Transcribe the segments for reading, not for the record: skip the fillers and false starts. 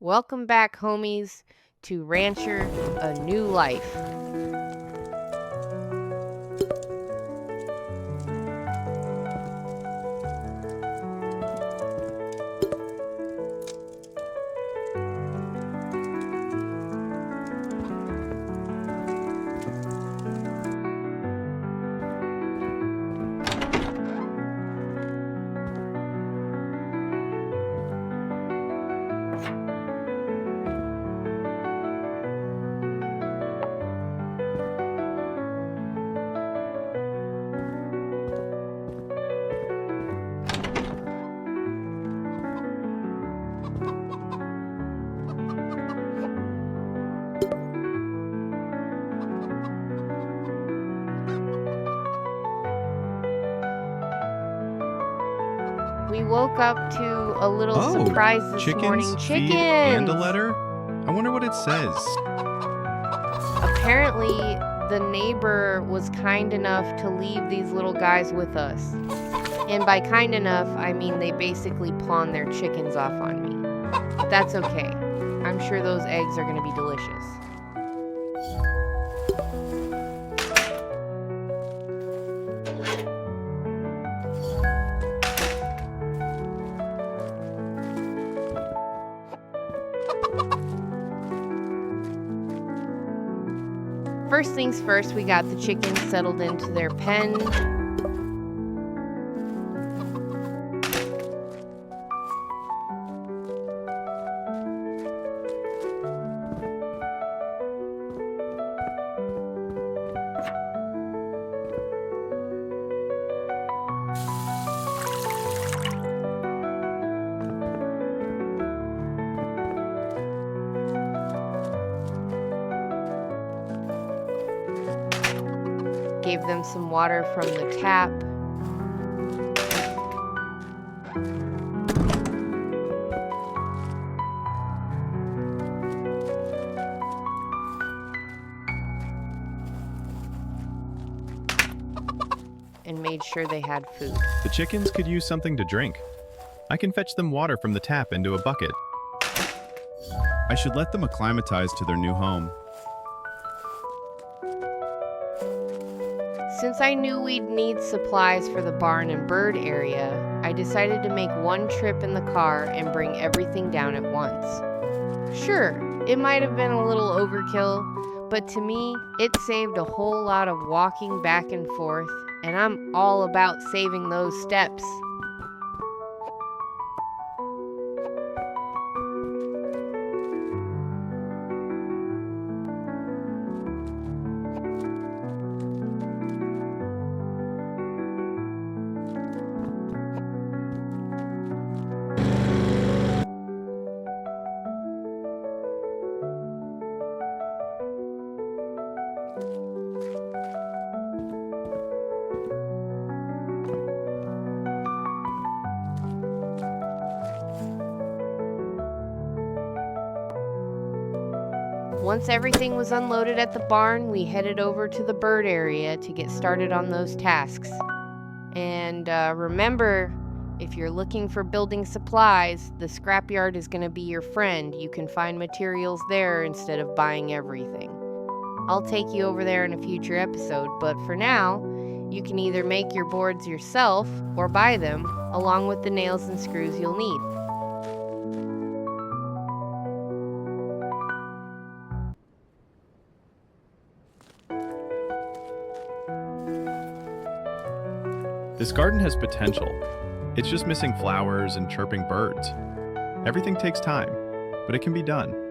Welcome back, homies, to Rancher A New Life. We woke up to a little surprise this morning. Chickens, feed, and a letter? I wonder what it says. Apparently, the neighbor was kind enough to leave these little guys with us. And by kind enough, I mean they basically pawned their chickens off on me. That's okay. I'm sure those eggs are going to be delicious. First things first, we got the chickens settled into their pen. Gave them some water from the tap. And made sure they had food. The chickens could use something to drink. I can fetch them water from the tap into a bucket. I should let them acclimatize to their new home. Since I knew we'd need supplies for the barn and bird area, I decided to make one trip in the car and bring everything down at once. Sure, it might have been a little overkill, but to me, it saved a whole lot of walking back and forth, and I'm all about saving those steps. Once everything was unloaded at the barn, we headed over to the bird area to get started on those tasks. And remember, if you're looking for building supplies, the scrapyard is going to be your friend. You can find materials there instead of buying everything. I'll take you over there in a future episode, but for now, you can either make your boards yourself or buy them, along with the nails and screws you'll need. This garden has potential. It's just missing flowers and chirping birds. Everything takes time, but it can be done.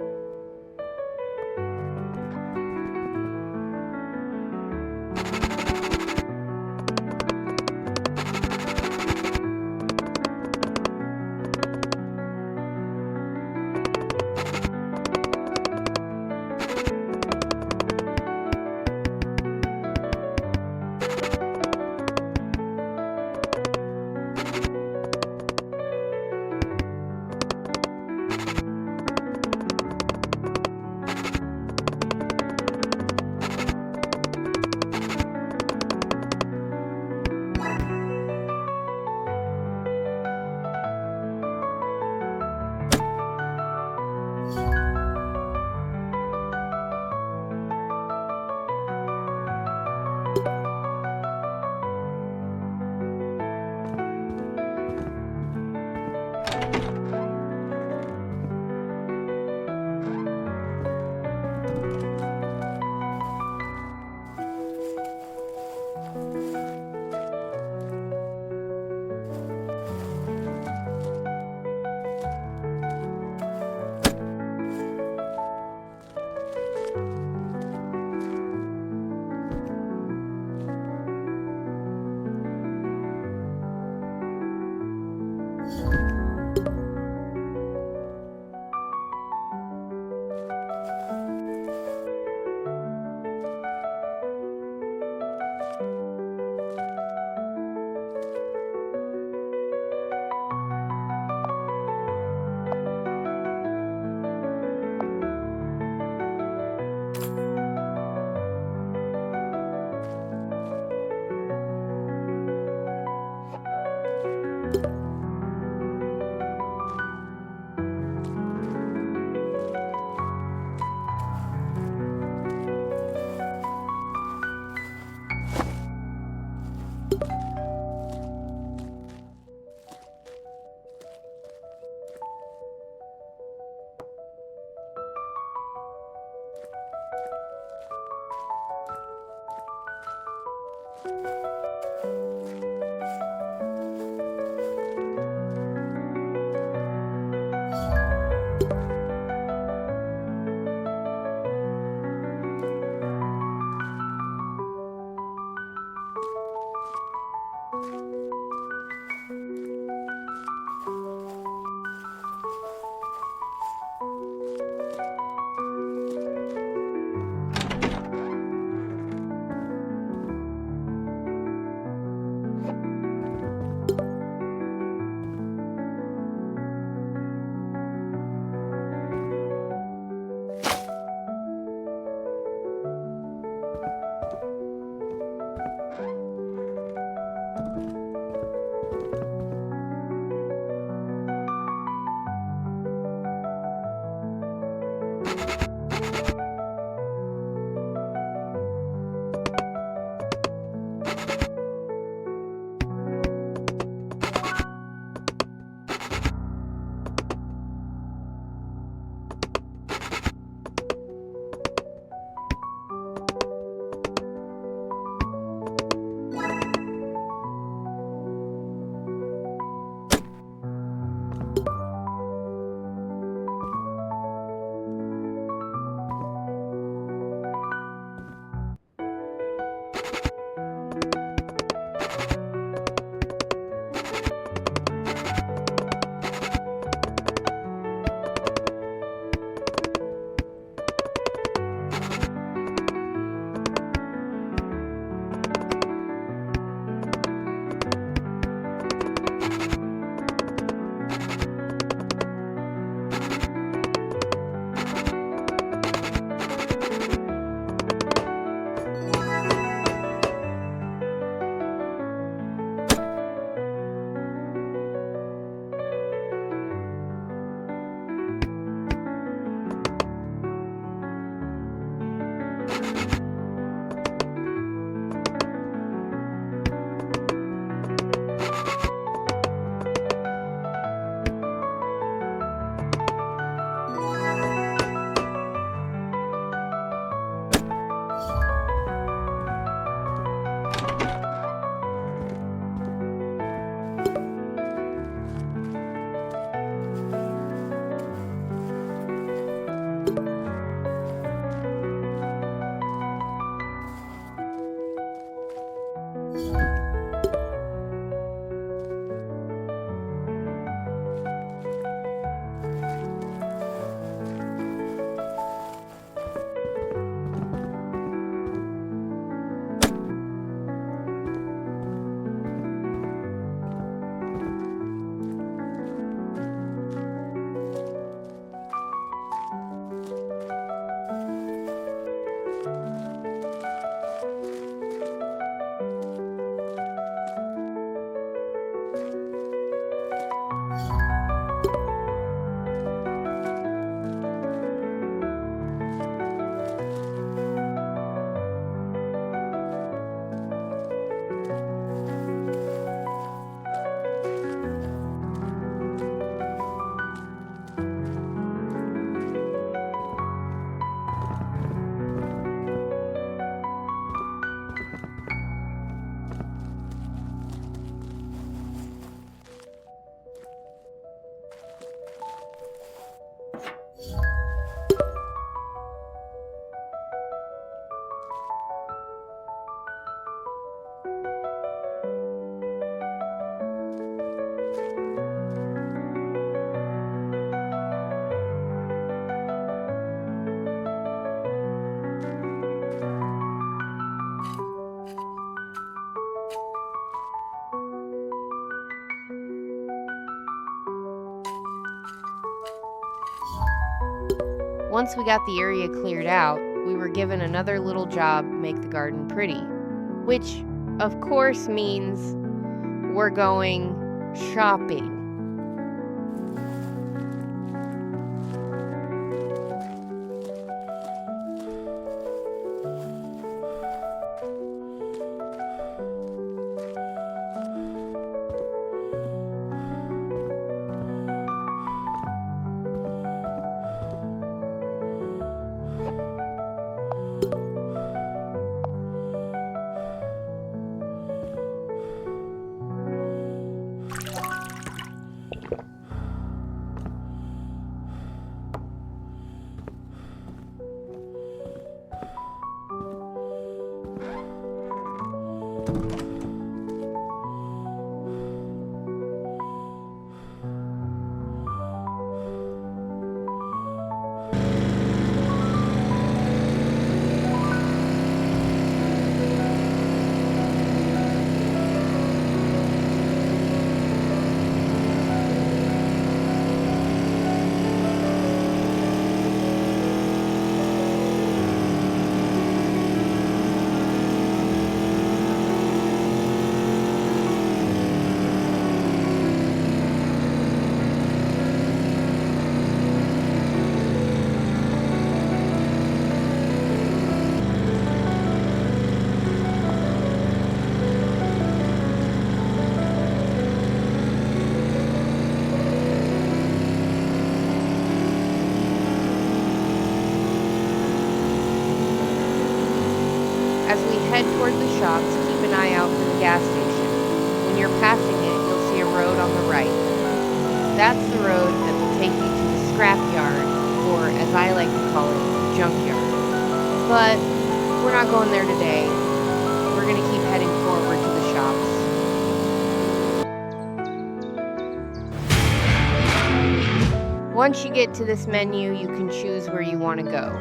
once we got the area cleared out, we were given another little job: make the garden pretty. Which, of course, means we're going shopping. As we head toward the shops, keep an eye out for the gas station. When you're passing it, you'll see a road on the right. That's the road that will take you to the scrap yard, or as I like to call it, the junkyard. But we're not going there today. We're going to keep heading forward to the shops. Once you get to this menu, you can choose where you want to go.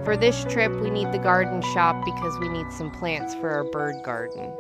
For this trip, we need the garden shop because we need some plants for our bird garden.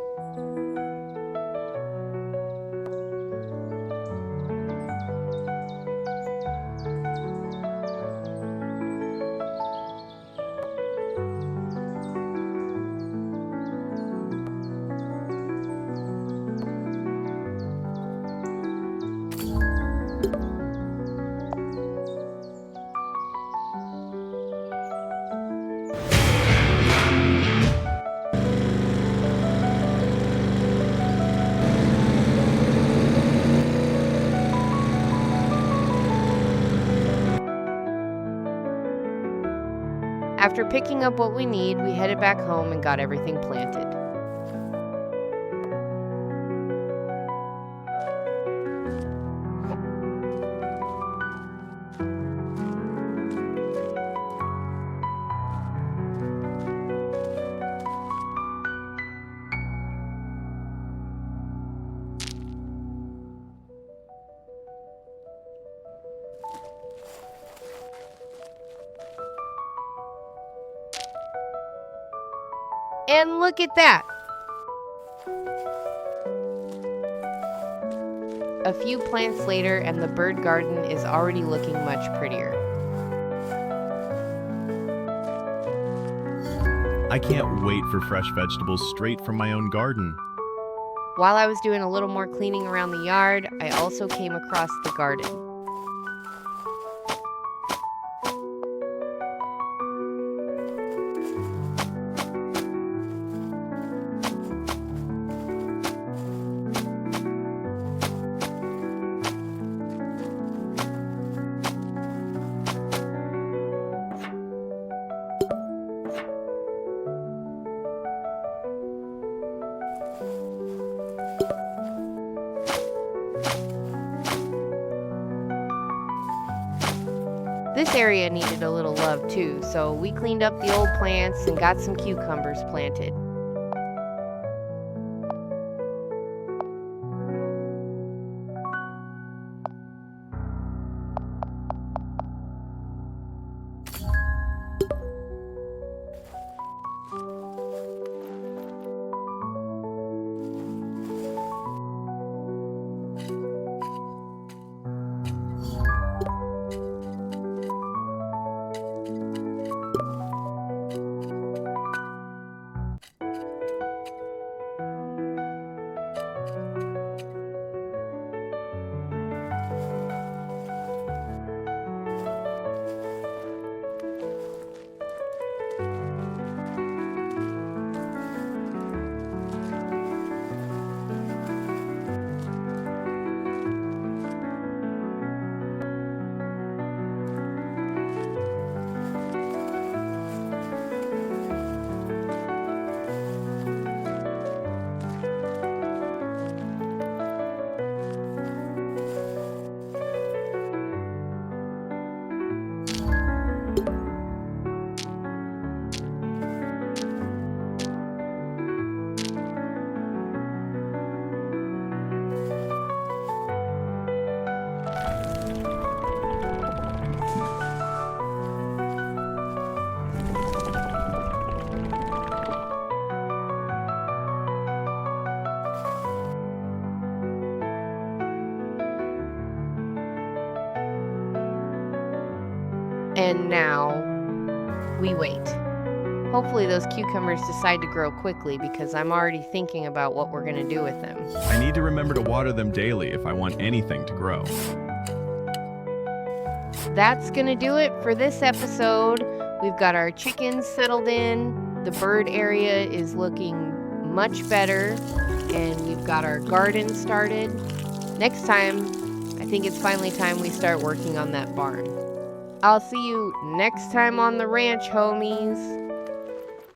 After picking up what we need, we headed back home and got everything planted. And look at that! A few plants later and the bird garden is already looking much prettier. I can't wait for fresh vegetables straight from my own garden. While I was doing a little more cleaning around the yard, I also came across the garden. This area needed a little love too, so we cleaned up the old plants and got some cucumbers planted. And now we wait. Hopefully those cucumbers decide to grow quickly because I'm already thinking about what we're going to do with them. I need to remember to water them daily if I want anything to grow. That's going to do it for this episode. We've got our chickens settled in. The bird area is looking much better. And we've got our garden started. Next time, I think it's finally time we start working on that barn. I'll see you next time on the ranch, homies.